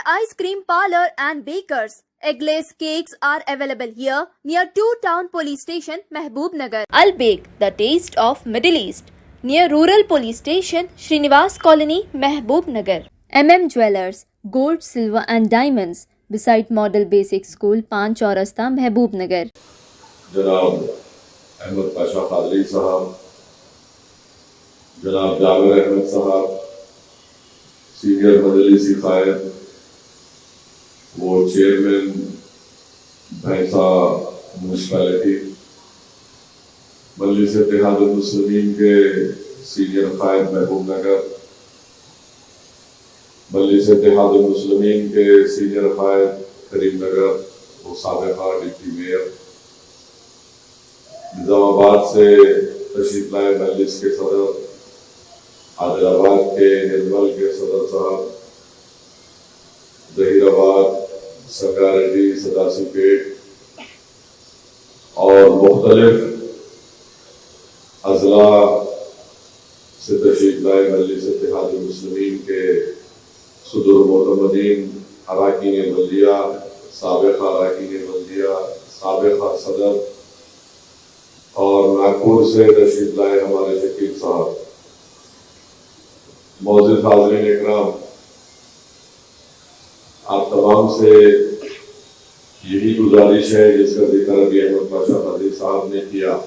Ice Cream Parlor and Bakers. Eggless cakes are available here near 2 Town Police Station, Mehboob Nagar. Al Bake, the taste of Middle East, near Rural Police Station, Srinivas Colony, Mehboob Nagar. Jewellers, Gold, Silver and Diamonds, beside Model Basic School, Pan Chaurasta, Mehboob Nagar. جناب احمد پاشا قادری صاحب، جناب جابر احمد صاحب، senior مجلسی قائد، وہ chairman بھینسا municipality, مجلس اتحاد المسلمین کے senior قائد محبوب نگر، مجلس اتحاد المسلمین کے سینئر قائد کریم نگر، وہ سابقہ ڈپٹی میئر، نظام آباد سے تشریف لائے مجلس کے صدر، عادل آباد کے نرمل کے صدر صاحب، ظہیر آباد، سنگاریڈی، سداسی پیٹ اور مختلف اضلاع سے تشریف لائے مجلس اتحاد المسلمین کے صدر معتمدین، اراکین بلدیہ، سابقہ اراکین بلدیہ، سابقہ صدر اور ناگپور سے تشریف لائے ہمارے شکیل صاحب، معزز حاضرین اکرام، آپ تمام سے یہی گزارش ہے جس کا ذکر ابھی احمد پاشا قادری صاحب نے کیا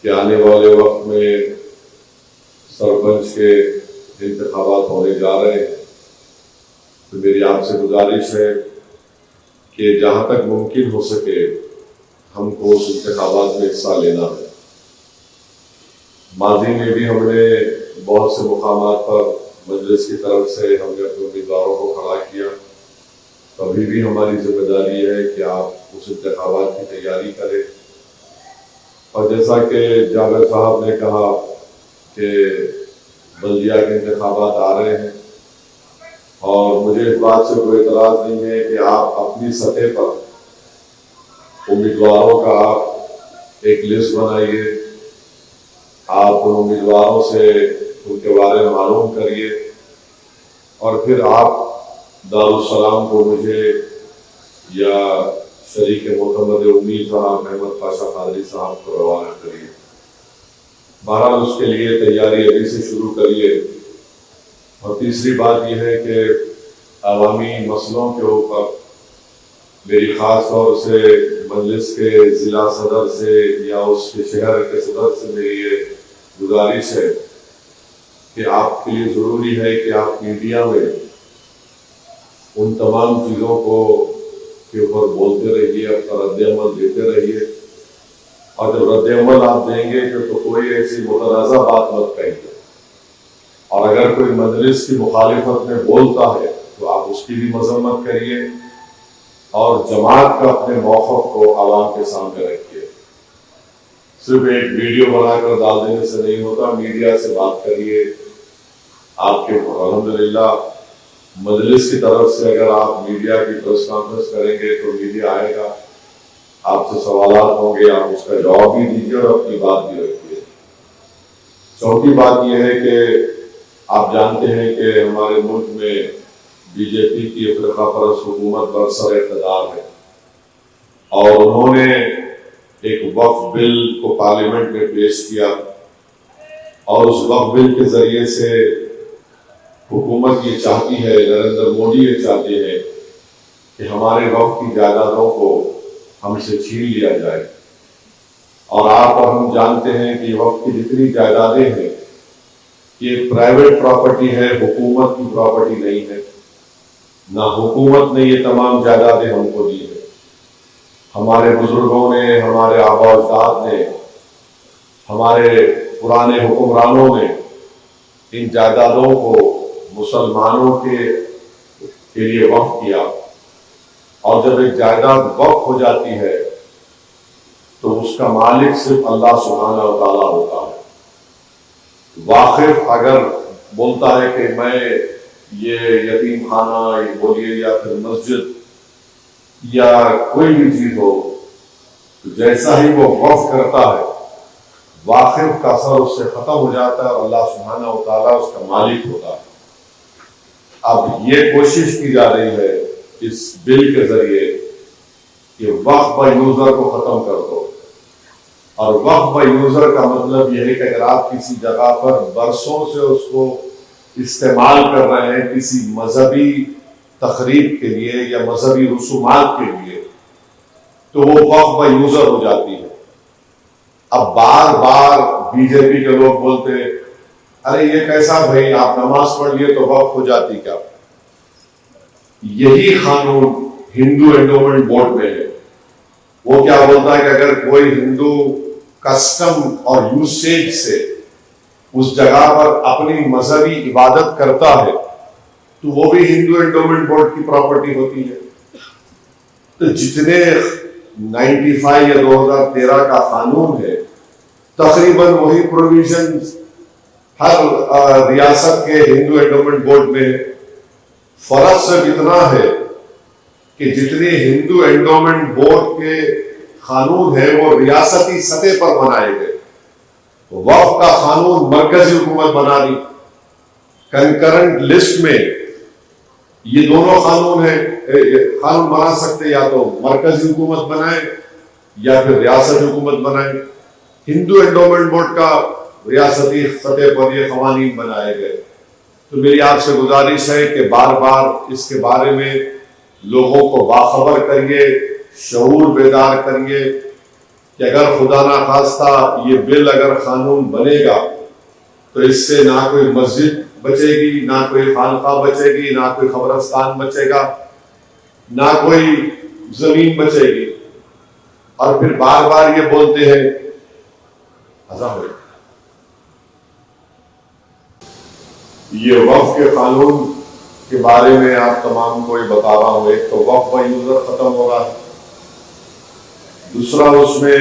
کہ آنے والے وقت میں سرپنچ کے انتخابات ہونے جا رہے ہیں، تو میری آپ سے گزارش ہے کہ جہاں تک ممکن ہو سکے ہم کو اس انتخابات میں حصہ لینا ہے۔ ماضی میں بھی ہم نے بہت سے مقامات پر مجلس کی طرف سے ہم نے اپنے امیدواروں کو کھڑا کیا، ابھی بھی ہماری ذمہ داری ہے کہ آپ اس انتخابات کی تیاری کریں۔ اور جیسا کہ جابر صاحب نے کہا کہ بلدیہ کے انتخابات آ رہے ہیں اور مجھے اس بات سے کوئی اعتراض نہیں ہے کہ آپ اپنی سطح پر امیدواروں کا آپ ایک لسٹ بنائیے، آپ ان امیدواروں سے ان کے بارے میں معلوم کریے اور پھر آپ دارالسلام کو مجھے یا شریک معتمد امید صاحب احمد پاشا قادری صاحب کو روانہ کریے۔ بہرحال اس کے لیے تیاری ابھی سے شروع کریے۔ اور تیسری بات یہ ہے کہ عوامی مسئلوں کے اوپر میری خاص طور سے مجلس کے ضلع صدر سے یا اس کے شہر کے صدر سے میری یہ گزارش ہے کہ آپ کے لیے ضروری ہے کہ آپ میڈیا میں ان تمام چیزوں کو کے اوپر بولتے رہیے، اپنا رد عمل دیتے رہیے، اور جب رد عمل آپ دیں گے تو کوئی ایسی متنازع بات مت کہیے، اور اگر کوئی مجلس کی مخالفت میں بولتا ہے تو آپ اس کی بھی مذمت کریے اور جماعت کا اپنے موقف کو عوام کے سامنے رکھیے۔ صرف ایک ویڈیو بنا کر ڈال دینے سے نہیں ہوتا، میڈیا سے بات کریے۔ آپ کے الحمدللہ مجلس کی طرف سے اگر آپ میڈیا کی پریس کانفرنس کریں گے تو میڈیا آئے گا، آپ سے سوالات ہوں گے، آپ اس کا جواب بھی دیجیے اور اپنی بات بھی رکھیے۔ چوتھی بات یہ ہے کہ آپ جانتے ہیں کہ ہمارے ملک میں بی جے پی کی فرقہ پرست حکومت برسر اقتدار ہے اور انہوں نے ایک وقف بل کو پارلیمنٹ میں پیش کیا اور اس وقف بل کے ذریعے سے حکومت یہ چاہتی ہے، نریندر موڈی یہ چاہتے ہیں کہ ہمارے وقف کی جائیدادوں کو ہم سے چھین لیا جائے، اور آپ اور ہم جانتے ہیں کہ وقف کی جتنی جائیدادیں ہیں یہ پرائیویٹ پراپرٹی ہے، حکومت کی پراپرٹی نہیں ہے، نہ حکومت نے یہ تمام جائیدادیں ہم کو دی ہیں۔ ہمارے بزرگوں نے، ہمارے آباء و اجداد نے، ہمارے پرانے حکمرانوں نے ان جائیدادوں کو مسلمانوں کے لیے وقف کیا، اور جب ایک جائیداد وقف ہو جاتی ہے تو اس کا مالک صرف اللہ سبحانہ و تعالیٰ ہوتا ہے۔ واقف اگر بولتا ہے کہ میں یہ یتیم خانہ بولیے یا پھر مسجد یا کوئی بھی چیز ہو، تو جیسا ہی وہ وقف کرتا ہے واقف کا اثر اس سے ختم ہو جاتا ہے اور اللہ سبحانہ و تعالیٰ اس کا مالک ہوتا ہے۔ اب یہ کوشش کی جا رہی ہے اس بل کے ذریعے کہ وقف بائی یوزر کو ختم کر دو. اور وقف بائی یوزر کا مطلب یہ ہے کہ اگر آپ کسی جگہ پر برسوں سے اس کو استعمال کر رہے ہیں کسی مذہبی تقریب کے لیے یا مذہبی رسومات کے لیے تو وہ وقف بائی یوزر ہو جاتی ہے. اب بار بار بی جے پی کے لوگ بولتے ہیں ارے یہ کیسا بھائی آپ نماز پڑھ لیے تو وقف ہو جاتی کیا؟ یہی قانون ہندو انڈومنٹ بورڈ میں ہے. وہ کیا بولتا ہے کہ اگر کوئی ہندو کسٹم اور یوسیج سے اس جگہ پر اپنی مذہبی عبادت کرتا ہے تو وہ بھی ہندو انڈومنٹ بورڈ کی پراپرٹی ہوتی ہے. تو جتنے 95 یا 2013 کا قانون ہے تقریباً وہی پروویژن ہر ریاست کے ہندو انڈومنٹ بورڈ میں ہے. فرق صرف اتنا ہے کہ جتنے ہندو انڈومنٹ بورڈ کے قانون ہیں وہ ریاستی سطح پر بنائے گئے. وقف کا قانون مرکزی حکومت بنا دی. کنکرنٹ لسٹ میں یہ دونوں قانون ہیں. قانون بنا سکتے یا تو مرکزی حکومت بنائے یا پھر ریاست حکومت بنائے. ہندو انڈومنٹ بورڈ کا ریاستی سطح پر یہ قوانین بنائے گئے. تو میری آپ سے گزارش ہے کہ بار بار اس کے بارے میں لوگوں کو باخبر کریے, شعور بیدار کریے کہ اگر خدا نخواستہ یہ بل اگر قانون بنے گا تو اس سے نہ کوئی مسجد بچے گی, نہ کوئی خانقاہ بچے گی, نہ کوئی قبرستان بچے گا, نہ کوئی زمین بچے گی. اور پھر بار بار یہ بولتے ہیں یہ وقف کے قانون کے بارے میں آپ تمام کو یہ بتا رہا ہوں. ایک تو وقف بائی یوزر ختم ہو رہا ہے, دوسرا اس میں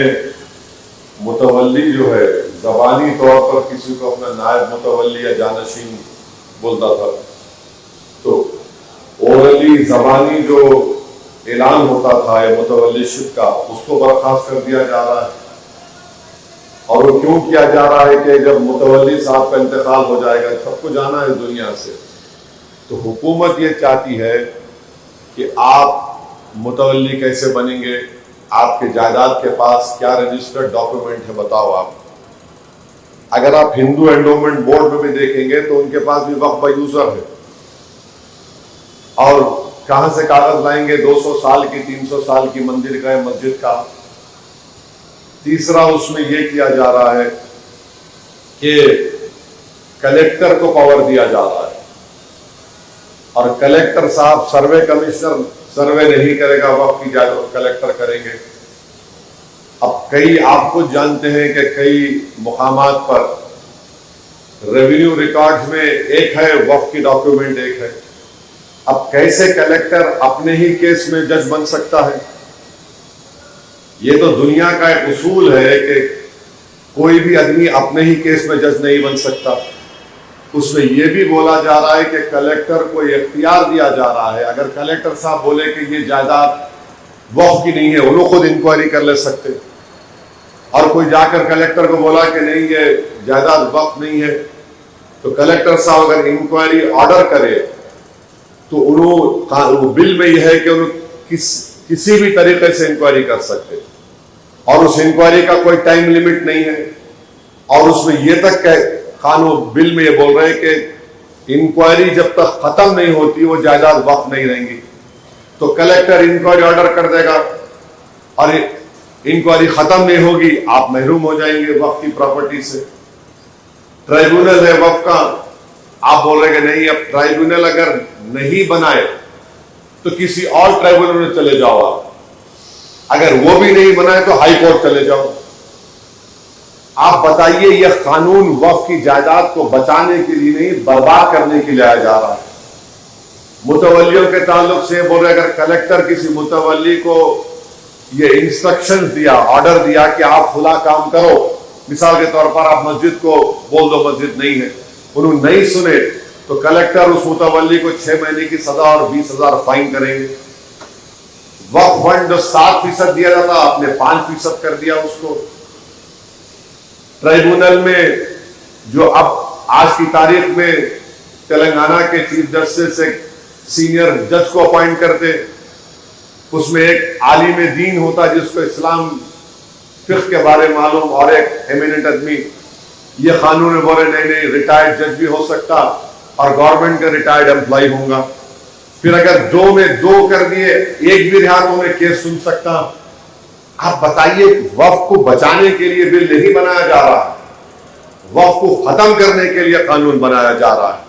متولی جو ہے زبانی طور پر کسی کو اپنا نائب متولی یا جانشین بولتا تھا, تو اورلی زبانی جو اعلان ہوتا تھا یا متولی شپ کا اس کو برخاست کر دیا جا رہا ہے. اور وہ کیوں کیا جا رہا ہے کہ جب متولی صاحب کا انتقال ہو جائے گا, سب کو جانا ہے دنیا سے, تو حکومت یہ چاہتی ہے کہ آپ متولی کیسے بنیں گے, آپ کے جائیداد کے پاس کیا رجسٹرڈ ڈاکومنٹ ہے بتاؤ آپ. اگر آپ ہندو انڈومنٹ بورڈ میں بھی دیکھیں گے تو ان کے پاس بھی وقف بائی یوزر ہے, اور کہاں سے کاغذ لائیں گے 200 سال کی 300 سال کی مندر کا یا مسجد کا. تیسرا اس میں یہ کیا جا رہا ہے کہ کلیکٹر کو پاور دیا جا رہا ہے, اور کلیکٹر صاحب سروے کمشنر سروے نہیں کرے گا, وقف کی جائیداد کلیکٹر کریں گے. اب کئی آپ خود جانتے ہیں کہ کئی مقامات پر ریونیو ریکارڈز میں ایک ہے, وقف کی ڈاکیومنٹ ایک ہے. اب کیسے کلیکٹر اپنے ہی کیس میں جج بن سکتا ہے؟ یہ تو دنیا کا ایک اصول ہے کہ کوئی بھی آدمی اپنے ہی کیس میں جج نہیں بن سکتا. اس میں یہ بھی بولا جا رہا ہے کہ کلیکٹر کو اختیار دیا جا رہا ہے, اگر کلیکٹر صاحب بولے کہ یہ جائیداد وقف کی نہیں ہے, وہ لوگ خود انکوائری کر لے سکتے. اور کوئی جا کر کلیکٹر کو بولا کہ نہیں یہ جائیداد وقف نہیں ہے, تو کلیکٹر صاحب اگر انکوائری آرڈر کرے تو انہوں بل میں یہ ہے کہ انہوں کسی بھی طریقے سے انکوائری کر سکتے, اور اس انکوائری کا کوئی ٹائم لیمٹ نہیں ہے. اور اس میں یہ تک کہ قانون بل میں یہ بول رہے ہیں کہ انکوائری جب تک ختم نہیں ہوتی وہ جائیداد وقف نہیں رہیں گی. تو کلیکٹر انکوائری آرڈر کر دے گا اور انکوائری ختم نہیں ہوگی, آپ محروم ہو جائیں گے وقف کی پراپرٹی سے. ٹرائیبونل ہے وقف کا, آپ بول رہے کہ نہیں, اب ٹرائیبونل اگر نہیں بنائے تو کسی اور ٹرائیبونل میں چلے جاؤ آپ, اگر وہ بھی نہیں بنائے تو ہائی کورٹ چلے جاؤ. آپ بتائیے یہ قانون وقف کی جائیداد کو بچانے کے لیے نہیں برباد کرنے کے لیے لایا جا رہا ہے. متولیوں کے تعلق سے بول رہے اگر کلیکٹر کسی متولی کو یہ انسٹرکشن دیا, آرڈر دیا کہ آپ فلاں کام کرو, مثال کے طور پر آپ مسجد کو بول دو مسجد نہیں ہے, انہوں نہیں سنے تو کلیکٹر اس متولی کو 6 مہینے کی سزا اور 20,000 فائن کریں گے. وقف فنڈ جو 7% دیا جاتا آپ نے 5% کر دیا اس کو. ٹرائیبونل میں جو اب آج کی تاریخ میں تلنگانہ کے چیف جسٹس ایک سینئر جج کو اپوائنٹ کرتے, اس میں ایک عالم دین ہوتا جس کو اسلام فقہ کے بارے معلوم, اور ایک ایمیننٹ آدمی. یہ قانون میں بولے نہیں ریٹائرڈ جج بھی ہو سکتا اور گورنمنٹ کا ریٹائرڈ امپلائی ہوں گا. پھر اگر دو میں دو کر دیے, ایک بھی رہا تو میں کیس سن سکتا. آپ بتائیے, وقف کو بچانے کے لیے بل نہیں بنایا جا رہا, وقف کو ختم کرنے کے لیے قانون بنایا جا رہا ہے.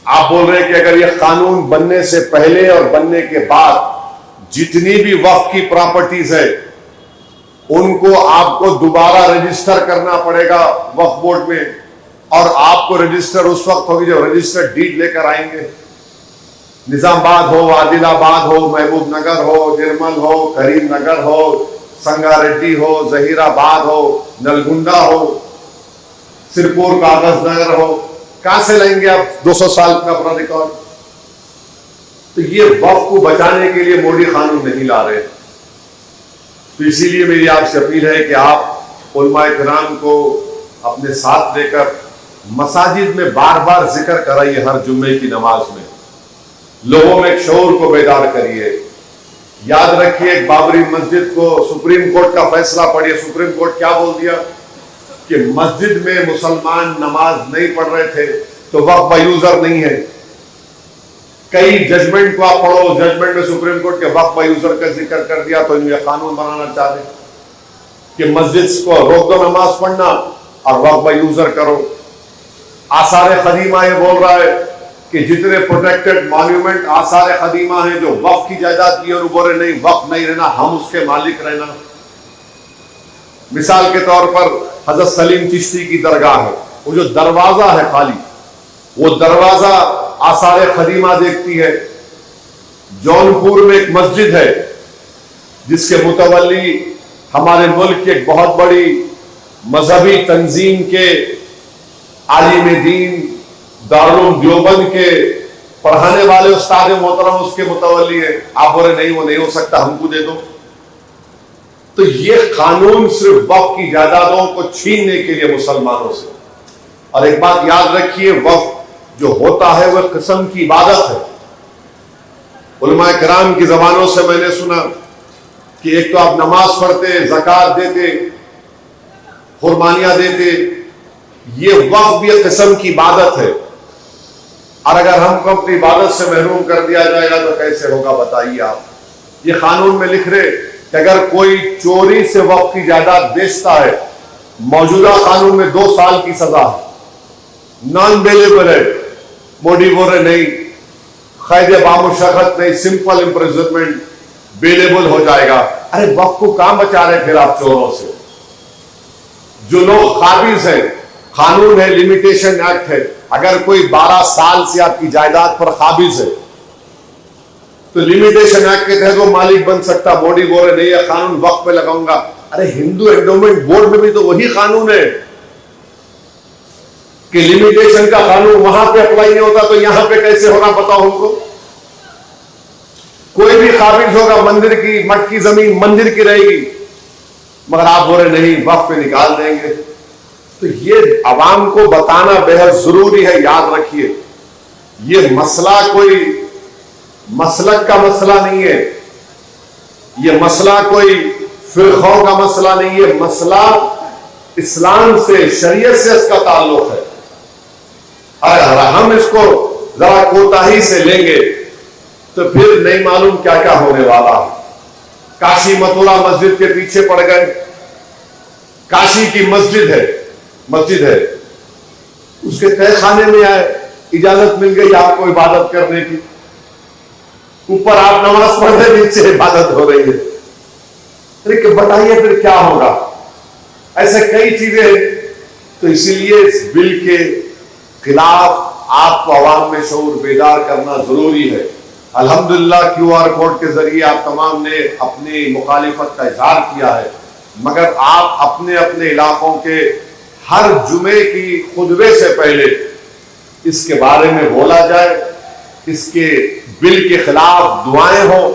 آپ بول رہے ہیں کہ اگر یہ قانون بننے سے پہلے اور بننے کے بعد جتنی بھی وقف کی پراپرٹیز ہے ان کو آپ کو دوبارہ رجسٹر کرنا پڑے گا وقف بورڈ میں, اور آپ کو رجسٹر اس وقت ہوگی جب رجسٹر ڈیڈ لے کر آئیں گے. نظام آباد ہو, عادل آباد ہو, محبوب نگر ہو, نرمل ہو, کریم نگر ہو, سنگا ریڈی ہو, ظہیر آباد ہو, نلگنڈا ہو, سرپور کاغذ نگر ہو, کہاں سے لیں گے آپ 200 سال کا اپنا ریکارڈ؟ تو یہ وقف کو بچانے کے لیے مودی قانون نہیں لا رہے. تو اسی لیے میری آپ سے اپیل ہے کہ آپ علماء کرام کو اپنے ساتھ لے کر مساجد میں بار بار ذکر کرائیے, ہر جمعے کی نماز میں لوگوں میں ایک شعور کو بیدار کریے. یاد رکھیے, ایک بابری مسجد کو سپریم کورٹ کا فیصلہ پڑھیے. سپریم کورٹ کیا بول دیا کہ مسجد میں مسلمان نماز نہیں پڑھ رہے تھے تو وقف با یوزر نہیں ہے. کئی ججمنٹ کو آپ پڑھو, ججمنٹ میں سپریم کورٹ کے وقف با یوزر کا ذکر کر دیا. تو یہ قانون بنانا چاہتے کہ مسجد کو روک دو نماز پڑھنا اور وقف با یوزر کرو. آثار قدیمہ یہ بول رہا ہے کہ جتنے پروٹیکٹڈ مانیومنٹ آثار قدیمہ ہیں جو وقف کی جائیداد کی, اور بولے نہیں وقف نہیں رہنا, ہم اس کے مالک رہنا. مثال کے طور پر حضرت سلیم چشتی کی درگاہ ہے, وہ جو دروازہ ہے خالی, وہ دروازہ آثار قدیمہ دیکھتی ہے. جونپور میں ایک مسجد ہے جس کے متولی ہمارے ملک کے ایک بہت بڑی مذہبی تنظیم کے عالم دین دارالعلوم دیوبند کے پڑھانے والے استاد محترم اس کے متولی ہے. آپ بولے نہیں وہ نہیں ہو سکتا, ہم کو دے دو. تو یہ قانون صرف وقف کی جائیدادوں کو چھیننے کے لیے مسلمانوں سے. اور ایک بات یاد رکھیے, وقف جو ہوتا ہے وہ قسم کی عبادت ہے. علماء کرام کی زبانوں سے میں نے سنا کہ ایک تو آپ نماز پڑھتے, زکوٰۃ دیتے, قربانیاں دیتے, یہ وقف بھی ایک قسم کی عبادت ہے. اور اگر ہم کو اپنی عبادت سے محروم کر دیا جائے گا تو کیسے ہوگا بتائیے آپ. یہ قانون میں لکھ رہے کہ اگر کوئی چوری سے وقف کی جائیداد بیچتا ہے, موجودہ قانون میں 2 سال کی سزا ہے, نان بیلیبل ہے. مودی بول رہے نہیں, قید بامشقت نہیں, سمپل امپریزنمنٹ, بیلیبل ہو جائے گا. ارے وقف کو کہاں بچا رہے پھر آپ چوروں سے؟ جو لوگ قابض ہیں, قانون ہے, لمیٹیشن ایکٹ ہے, اگر کوئی 12 سال سے آپ کی جائیداد پر قابض ہے تو لمیٹیشن ایکٹ کے تحت وہ مالک بن سکتا. مودی بول رہے نہیں یہ قانون وقف پہ لگاؤں گا. ارے ہندو انڈومنٹ بورڈ میں بھی تو وہی قانون ہے کہ لمیٹیشن کا قانون وہاں پہ اپلائی نہیں ہوتا, تو یہاں پہ کیسے ہونا بتاؤ ہم کو. کوئی بھی قابض ہوگا, مندر کی مٹ کی زمین مندر کی رہے گی, مگر آپ بول رہے نہیں وقف پہ نکال دیں گے. تو یہ عوام کو بتانا بہت ضروری ہے. یاد رکھیے, یہ مسئلہ کوئی مسلک کا مسئلہ نہیں ہے, یہ مسئلہ کوئی فرقوں کا مسئلہ نہیں ہے, مسئلہ اسلام سے, شریعت سے اس کا تعلق ہے. اگر ہم اس کو ذرا کوتاہی سے لیں گے تو پھر نہیں معلوم کیا کیا ہونے والا ہے. کاشی متھرا مسجد کے پیچھے پڑ گئے. کاشی کی مسجد ہے, اس کے تہہ خانے میں آئے, اجازت مل گئی آپ کو عبادت کرنے کی, اوپر آپ نماز پڑھ رہے, نیچے عبادت ہو رہی ہے. لیکن بتائیے پھر کیا ہوگا؟ ایسے کئی چیزیں ہیں. تو اسی لیے اس بل کے خلاف آپ کو عوام میں شعور بیدار کرنا ضروری ہے. الحمدللہ QR کوڈ کے ذریعے آپ تمام نے اپنی مخالفت کا اظہار کیا ہے, مگر آپ اپنے اپنے علاقوں کے ہر جمعے کی خطبے سے پہلے اس کے بارے میں بولا جائے, اس کے بل کے خلاف دعائیں ہوں.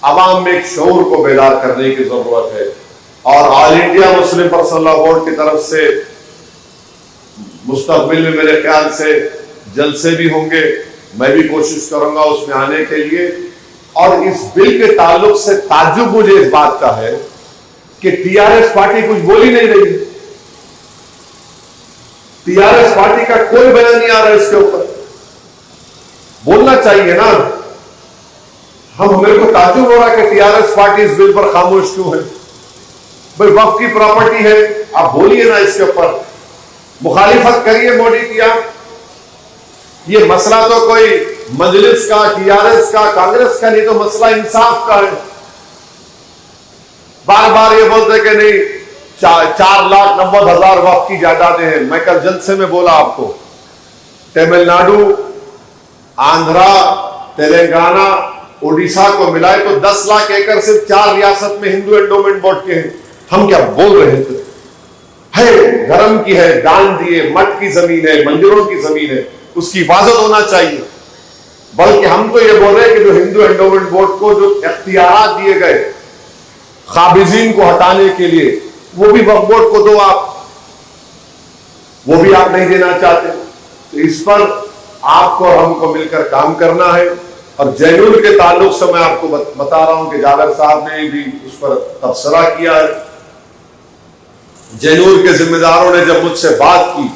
عوام میں ایک شعور کو بیدار کرنے کی ضرورت ہے. اور آل انڈیا مسلم پرسنل لا بورڈ کی طرف سے مستقبل میں میرے خیال سے جلسے بھی ہوں گے, میں بھی کوشش کروں گا اس میں آنے کے لیے. اور اس بل کے تعلق سے تعجب مجھے اس بات کا ہے کہ ٹی آر ایس پارٹی کچھ بول ہی نہیں رہی. ٹی آر ایس پارٹی کا کوئی بیان نہیں آ رہا اس کے اوپر. بولنا چاہیے نا. میرے کو تعجب ہو رہا کہ ٹی آر ایس پارٹی اس بل پر خاموش کیوں ہے. بھائی وقف کی پراپرٹی ہے, آپ بولیے نا اس کے اوپر, مخالفت کریے مودی کی. آپ یہ مسئلہ تو کوئی مجلس کا, ٹی آر ایس کا, کانگریس کا نہیں, تو مسئلہ انصاف کا ہے. بار بار یہ بولتے کہ نہیں 4,90,000 وقف کی جائیدادیں ہیں. میں کل جلسے میں بولا آپ کو, تمل ناڈو, آندھرا, تلنگانہ, اڈیشہ کو ملائے تو 10 لاکھ ایکڑ صرف 4 ریاست میں ہندو انڈومنٹ بورڈ کے ہیں. ہم کیا بول رہے تھے؟ ہے دھرم کی ہے, دان دیے, مٹھ کی زمین ہے, مندروں کی زمین ہے, اس کی حفاظت ہونا چاہیے. بلکہ ہم تو یہ بول رہے ہیں کہ جو ہندو انڈومنٹ بورڈ کو جو اختیارات دیے گئے قابضین کو ہٹانے کے لیے, وہ بھی وقف بورڈ کو دو آپ. وہ بھی آپ نہیں دینا چاہتے. تو اس پر آپ کو اور ہم کو مل کر کام کرنا ہے. اور جینور کے تعلق سے میں آپ کو بتا رہا ہوں کہ جاگر صاحب نے بھی اس پر تبصرہ کیا ہے. جینور کے ذمہ داروں نے جب مجھ سے بات کی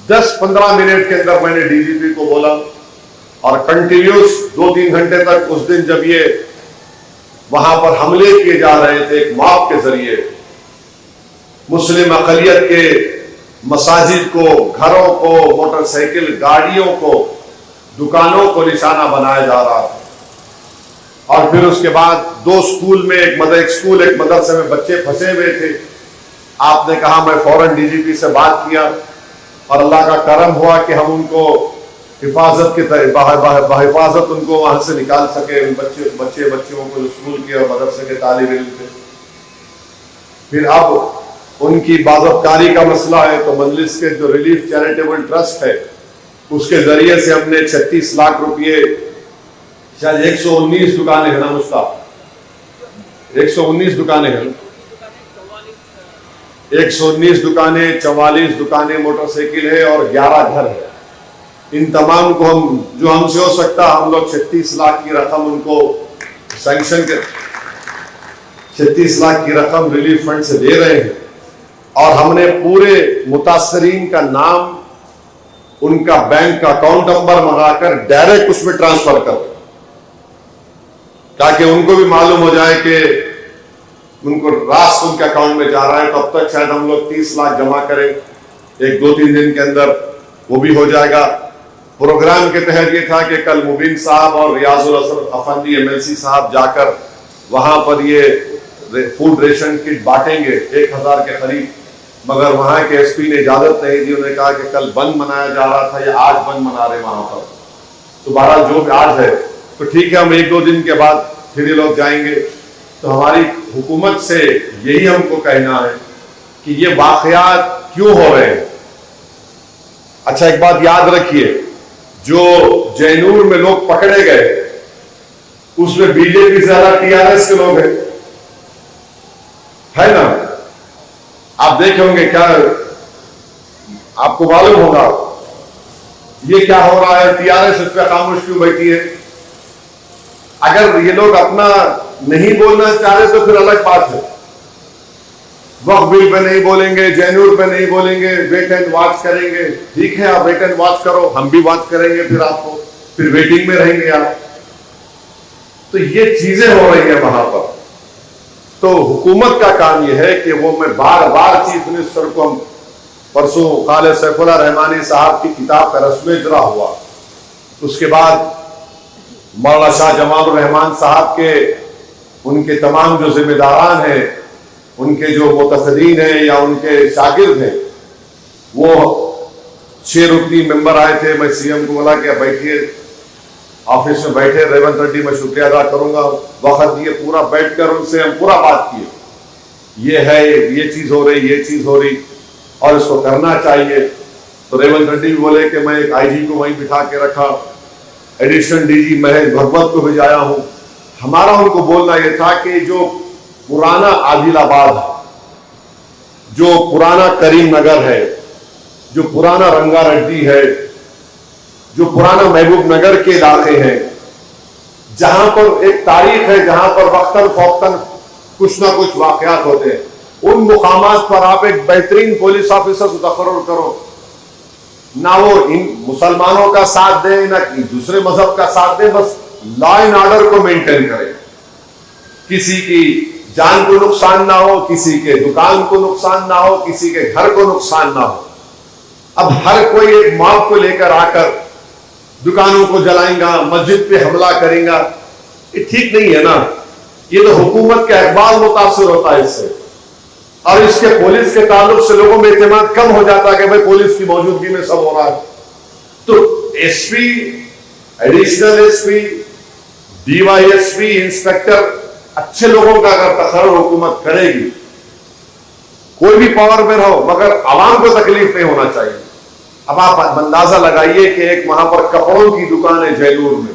10-15 منٹ کے اندر میں نے ڈی جی پی کو بولا, اور کنٹینیوس 2-3 گھنٹے تک اس دن جب یہ وہاں پر حملے کیے جا رہے تھے ایک موب کے ذریعے, مسلم اقلیت کے مساجد کو, گھروں کو, موٹر سائیکل گاڑیوں کو, دکانوں کو نشانہ بنایا جا رہا تھا. اور پھر اس کے بعد 2 اسکول میں, ایک مدرسے میں بچے پھنسے ہوئے تھے. آپ نے کہا, میں فوراً ڈی جی پی سے بات کیا, اور اللہ کا کرم ہوا کہ ہم ان کو حفاظت بحفاظت ان کو وہاں سے نکال سکے. ان بچوں کو جو اسکول کے اور مدرسے کے طالب علم تھے. پھر اب ان کی باضابطگی کا مسئلہ ہے, تو مجلس کے جو ریلیف چیریٹیبل ٹرسٹ ہے اس کے ذریعے سے ہم نے 36 لاکھ روپئے, شاید 119 دکانیں ہیں نا مصطفیٰ, 119 دکانیں ہیں, 119 دکانیں, 44 دکانیں موٹر سائیکل ہے, اور 11 گھر ہے. ان تمام کو ہم جو ہم سے ہو سکتا ہم لوگ 36 لاکھ کی رقم ان کو سینکشن کے 36 لاکھ کی رقم ریلیف فنڈ سے دے رہے ہیں. اور ہم نے پورے متاثرین کا نام, ان کا بینک کا اکاؤنٹ نمبر منگا کر ڈائریکٹ اس میں ٹرانسفر کر, تاکہ ان کو بھی معلوم ہو جائے کہ ان کو راست ان کے اکاؤنٹ میں جا رہا ہے. تو اب تک شاید ہم لوگ 30 لاکھ جمع کریں, 1-2-3 دن کے اندر وہ بھی ہو جائے گا. پروگرام کے تحت یہ تھا کہ کل مبین صاحب اور ریاض الاسد افندی MLC صاحب جا کر وہاں پر یہ فوڈ ریشن کٹ بانٹیں گے 1000 کے قریب, مگر وہاں کے ایس پی نے اجازت نہیں دی. انہوں نے کہا کہ کل بند منایا جا رہا تھا, یا آج بند منا رہے وہاں پر. تو بہرحال جو آج ہے تو ٹھیک ہے, ہم 1-2 دن کے بعد پھر یہ لوگ جائیں گے. تو ہماری حکومت سے یہی ہم کو کہنا ہے کہ یہ واقعات کیوں ہو رہے ہیں. اچھا ایک بات یاد رکھیے, جو جینور میں لوگ پکڑے گئے اس میں بی جے پی زیادہ ٹی آر ایس کے لوگ ہیں, ہے نا. آپ دیکھیں ہوں گے, کیا آپ کو معلوم ہوگا یہ کیا ہو رہا ہے, ٹی آر ایس اس پہ خاموش کیوں بیٹھی ہے. اگر یہ لوگ اپنا نہیں بولنا چاہ رہے تو پھر الگ بات ہے. وقف بل پہ نہیں بولیں گے, جینور پہ نہیں بولیں گے, ویٹ اینڈ واچ کریں گے. ٹھیک ہے, آپ ویٹ اینڈ واچ کرو, ہم بھی واچ کریں گے, پھر آپ کو پھر ویٹنگ میں رہیں گے آپ. تو یہ چیزیں ہو رہی ہیں وہاں پر. تو حکومت کا کام یہ ہے کہ وہ, میں بار بار چیف منسٹر کو, ہم پرسوں خالد سیف اللہ رحمانی صاحب کی کتاب کا رسم اجرا ہوا, اس کے بعد مولانا شاہ جمال الرحمان صاحب کے ان کے تمام جو ذمہ داران ہیں, ان کے جو متحدین ہیں یا ان کے شاگرد ہیں, وہ 6 رکنی ممبر آئے تھے. میں سی ایم کو بولا کہ بیٹھیے, آفس میں بیٹھے. ریونت ریڈی میں شکریہ ادا کروں گا, وقت دیے, پورا بیٹھ کر ان سے ہم پورا بات کیے, یہ ہے, یہ چیز ہو رہی, یہ چیز ہو رہی, اور اس کو کرنا چاہیے. تو ریونت ریڈی بھی بولے کہ میں ایک آئی جی کو وہیں بٹھا کے رکھا, additional D G Mahesh Bhagwat کو بھیجایا ہوں. ہمارا ان کو بولنا یہ تھا کہ جو پرانا عادل آباد ہے, جو پرانا کریم نگر ہے, جو پرانا رنگا ریڈی ہے, جو پرانا محبوب نگر کے علاقے ہیں جہاں پر ایک تاریخ ہے, جہاں پر وقتاً فوقتاً کچھ نہ کچھ واقعات ہوتے ہیں, ان مقامات پر آپ ایک بہترین پولیس آفیسر کو تقرر کرو, نہ وہ ان مسلمانوں کا ساتھ دے نہ دوسرے مذہب کا ساتھ دے, بس لا اینڈ آرڈر کو مینٹین کرے, کسی کی جان کو نقصان نہ ہو, کسی کے دکان کو نقصان نہ ہو, کسی کے گھر کو نقصان نہ ہو. اب ہر کوئی ایک موب کو لے کر آ کر دکانوں کو جلائیں گا, مسجد پہ حملہ کریں گا, یہ ٹھیک نہیں ہے نا. یہ تو حکومت کا اقبال متاثر ہوتا ہے اس سے, اور اس کے پولیس کے تعلق سے لوگوں میں اعتماد کم ہو جاتا ہے کہ بھائی پولیس کی موجودگی میں سب ہو رہا ہے. تو S P, additional S P, D Y S P, inspector, اچھے لوگوں کا اگر تقرر حکومت کرے گی, کوئی بھی پاور میں رہو, مگر عوام کو تکلیف نہیں ہونا چاہیے. اب آپ اندازہ لگائیے کہ ایک وہاں پر کپڑوں کی دکان ہے جیلور میں,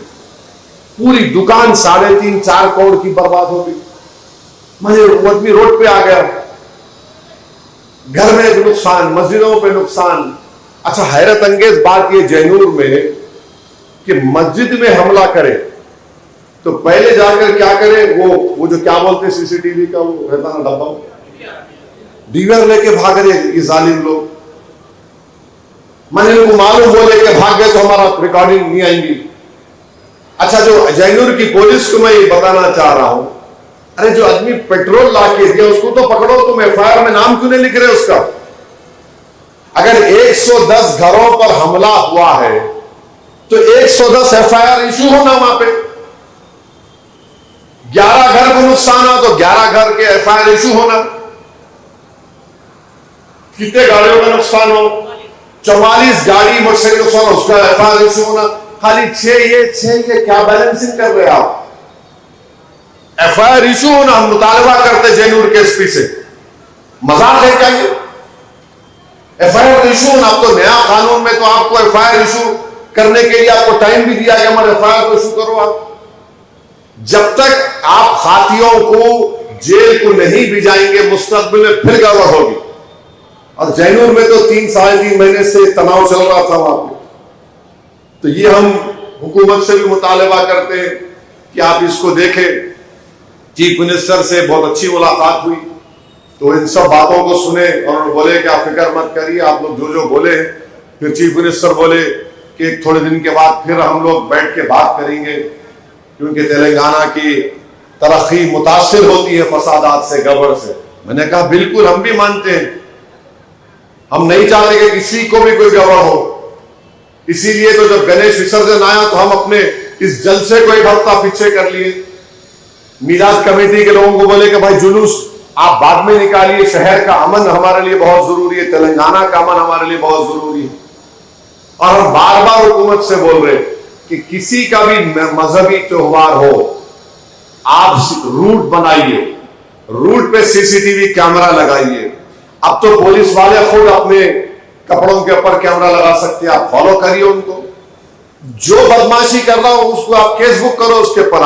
پوری دکان 3.5-4 کروڑ کی برباد ہو گئی. وہ آدمی روڈ پہ آ گیا, گھر میں نقصان, مسجدوں پہ نقصان. اچھا حیرت انگیز بات یہ جینور میں کہ مسجد میں حملہ کرے تو پہلے جا کر کیا کرے, وہ جو کیا بولتے سی سی ٹی وی کا وہ رہتا نا ڈبہ, ڈی وی آر لے کے بھاگ رہے یہ ظالم لوگ. میں نے ان کو معلوم ہو لے کے بھاگ گئے تو ہمارا ریکارڈنگ نہیں آئیں گی. اچھا جو جینور کی پولیس کو میں یہ بتانا چاہ رہا ہوں, ارے جو آدمی پیٹرول لا کے دیا اس کو تو پکڑو, تم ایف آئی آر میں نام کیوں نہیں لکھ رہے اس کا؟ اگر 110 گھروں پر حملہ ہوا ہے تو 110 ایف آئی آر ایشو ہونا وہاں پہ. 11 گھر کو نقصان ہو تو 11 گھر کے ایف آئی آر ایشو ہونا. کتنے گاڑیوں کا نقصان ہو, 44 گاڑی موٹر سائیکل نقصان ہو, اس کا ایف آئی آر ایشو ہونا. خالی 6 یہ کیا بیلنسنگ کر رہے آپ؟ ایف آئی آر ایشو ہونا. ہم مطالبہ کرتے جینور کے ایس پی سے, مذاق ہے کیا یہ؟ ایف آئی آر ایشو ہونا. اب تو نیا قانون میں تو آپ کو ایف آئی آر ایشو کرنے کے لیے آپ کو ٹائم بھی دیا کہ ہمارے ایف آئی آر کو ایشو کرو. آپ جب تک آپ خاتیوں کو جیل کو نہیں بھیجائیں گے مستقبل میں پھر گڑبڑ ہوگی. اور جینور میں تو 3-3.5 مہینے سے تناؤ چل رہا تھا وہاں پہ. تو یہ ہم حکومت سے بھی مطالبہ کرتے ہیں کہ آپ اس کو دیکھیں. چیف منسٹر سے بہت اچھی ملاقات ہوئی تو ان سب باتوں کو سنے اور بولے کہ آپ فکر مت کریے, آپ لوگ جو بولے ہیں. پھر چیف منسٹر بولے کہ تھوڑے دن کے بعد پھر ہم لوگ بیٹھ کے بات کریں گے, کیونکہ تلنگانہ کی ترقی متاثر ہوتی ہے فسادات سے, گڑبڑ سے. میں نے کہا بالکل ہم بھی مانتے ہیں, ہم نہیں چاہتے کہ کسی کو بھی کوئی گڑبڑ ہو. اسی لیے تو جب گنیش وسرجن آیا تو ہم اپنے اس جلسے کو ایک ہفتہ پیچھے کر لیے. میلاد کمیٹی کے لوگوں کو بولے کہ بھائی جلوس آپ بعد میں نکالیے, شہر کا امن ہمارے لیے بہت ضروری ہے, تلنگانہ کا امن ہمارے لیے بہت ضروری ہے. اور ہم بار بار حکومت سے بول رہے کہ کسی کا بھی مذہبی تہوار ہو آپ روٹ بنائیے, روٹ پہ سی سی ٹی وی کیمرہ لگائیے. اب تو پولیس والے خود اپنے کپڑوں کے اوپر کیمرہ لگا سکتے ہیں, آپ فالو کریے ان کو. جو بدماشی کر رہا ہو اس کو آپ کیس بک کرو, اس کے اوپر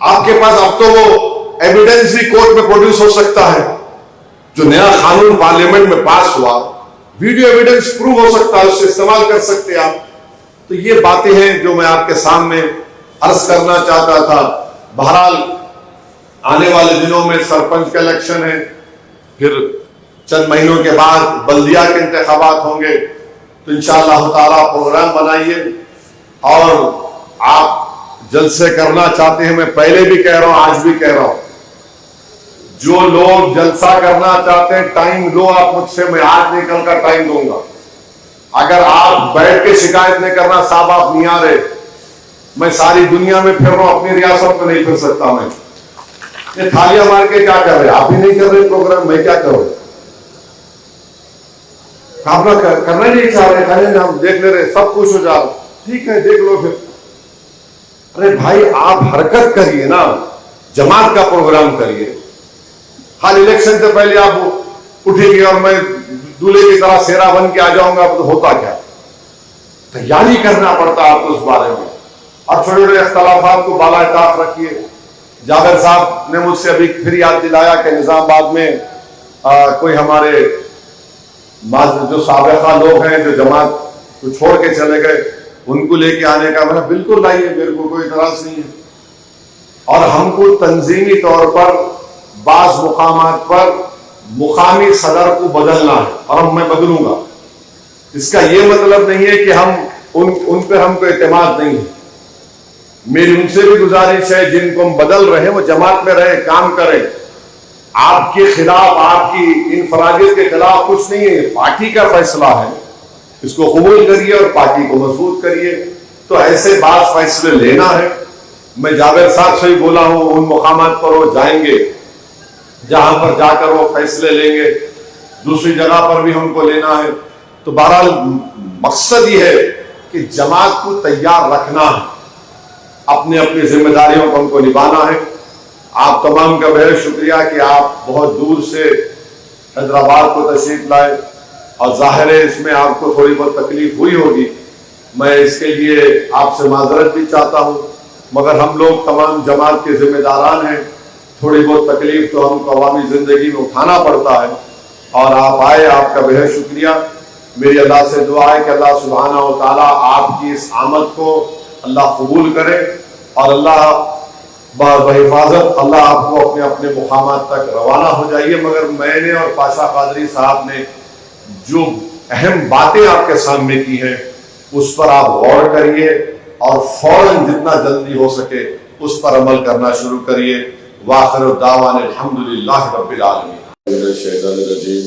آپ کے پاس اب تو وہ ایویڈنس بھی کورٹ میں پروڈیوس ہو سکتا ہے. جو نیا قانون پارلیمنٹ میں پاس ہوا, ویڈیو ایویڈنس پروو ہو سکتا ہے, اس سے استعمال کر سکتے ہیں آپ. تو یہ باتیں ہیں جو میں آپ کے سامنے عرض کرنا چاہتا تھا. بہرحال آنے والے دنوں میں سرپنچ کا الیکشن ہے, پھر چند مہینوں کے بعد بلدیہ کے انتخابات ہوں گے. تو انشاءاللہ تعالیٰ پروگرام بنائیے, اور آپ جلسے کرنا چاہتے ہیں, میں پہلے بھی کہہ رہا ہوں آج بھی کہہ رہا ہوں, جو لوگ جلسہ کرنا چاہتے ہیں ٹائم لو آپ مجھ سے, میں آج نکل کر ٹائم دوں گا. اگر آپ بیٹھ کے شکایت نہیں کرنا صاحب آپ نہیں آ رہے, میں ساری دنیا میں پھر رہا ہوں, اپنی ریاست میں نہیں پھر سکتا. میں یہ تھالیاں مار کے کیا کر رہے, آپ ہی نہیں کر رہے پروگرام, میں کیا کروں؟ آپ کرنا ہی نہیں چاہ رہے, ہم دیکھ لے رہے, سب خوش ہو جا رہے, ٹھیک ہے دیکھ لو پھر. ارے بھائی آپ حرکت کریے نا, جماعت کا پروگرام کریے. خالی الیکشن سے پہلے آپ اٹھیں گے اور میں دولہے کی طرح سیرا بن کے آ جاؤں گا, تو ہوتا کیا؟ تیاری کرنا پڑتا ہے آپ کو اس بارے میں. اور چھوٹے چھوٹے اختلافات کو بالا طاق رکھیے. جابر صاحب نے مجھ سے ابھی پھر یاد دلایا کہ نظام آباد میں کوئی ہمارے جو سابقہ لوگ ہیں جو جماعت تو چھوڑ کے چلے گئے، ان کو لے کے آنے کا میں بالکل لائیے، میرے کو کوئی اعتراض نہیں ہے۔ اور ہم کو تنظیمی طور پر بعض مقامات پر مقامی صدر کو بدلنا ہے، اور میں بدلوں گا۔ اس کا یہ مطلب نہیں ہے کہ ہم ان پہ ہم کو اعتماد نہیں ہے۔ میری ان سے بھی گزارش ہے، جن کو ہم بدل رہے ہیں وہ جماعت میں رہے، کام کریں۔ آپ کے خلاف، آپ کی انفرادیت کے خلاف کچھ نہیں ہے، پارٹی کا فیصلہ ہے، اس کو قبول کریے اور پارٹی کو مضبوط کریے۔ تو ایسے بعض فیصلے لینا ہے۔ میں جابر صاحب سے بھی بولا ہوں، ان مقامات پر وہ جائیں گے جہاں پر جا کر وہ فیصلے لیں گے، دوسری جگہ پر بھی ہم کو لینا ہے۔ تو بہرحال مقصد یہ ہے کہ جماعت کو تیار رکھنا ہے، اپنی اپنی ذمہ داریوں کو ہم کو نبھانا ہے۔ آپ تمام کا بہت شکریہ کہ آپ بہت دور سے حیدرآباد کو تشریف لائے، اور ظاہر ہے اس میں آپ کو تھوڑی بہت تکلیف ہوئی ہوگی، میں اس کے لیے آپ سے معذرت بھی چاہتا ہوں، مگر ہم لوگ تمام جماعت کے ذمہ داران ہیں، تھوڑی بہت تکلیف تو ہم کو عوامی زندگی میں اٹھانا پڑتا ہے، اور آپ آئے، آپ کا بہت شکریہ۔ میری اللہ سے دعا ہے کہ اللہ سبحانہ و تعالیٰ آپ کی اس آمد کو اللہ قبول کرے، اور اللہ بحفاظت اللہ آپ کو اپنے اپنے مقامات تک روانہ ہو جائیے۔ مگر میں نے اور پاشا قادری صاحب نے جو اہم باتیں آپ کے سامنے کی ہیں، اس پر آپ غور کریے، اور فوراً جتنا جلدی ہو سکے اس پر عمل کرنا شروع کریے۔ وآخر دعوانا الحمدللہ رب العالمین۔ من الشیطان الرجیم،